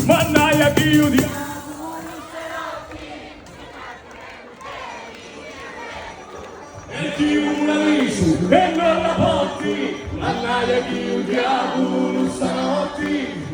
mannaia chi udia. E chi una visu e non la porti, mannaia chi udiamo stanotti,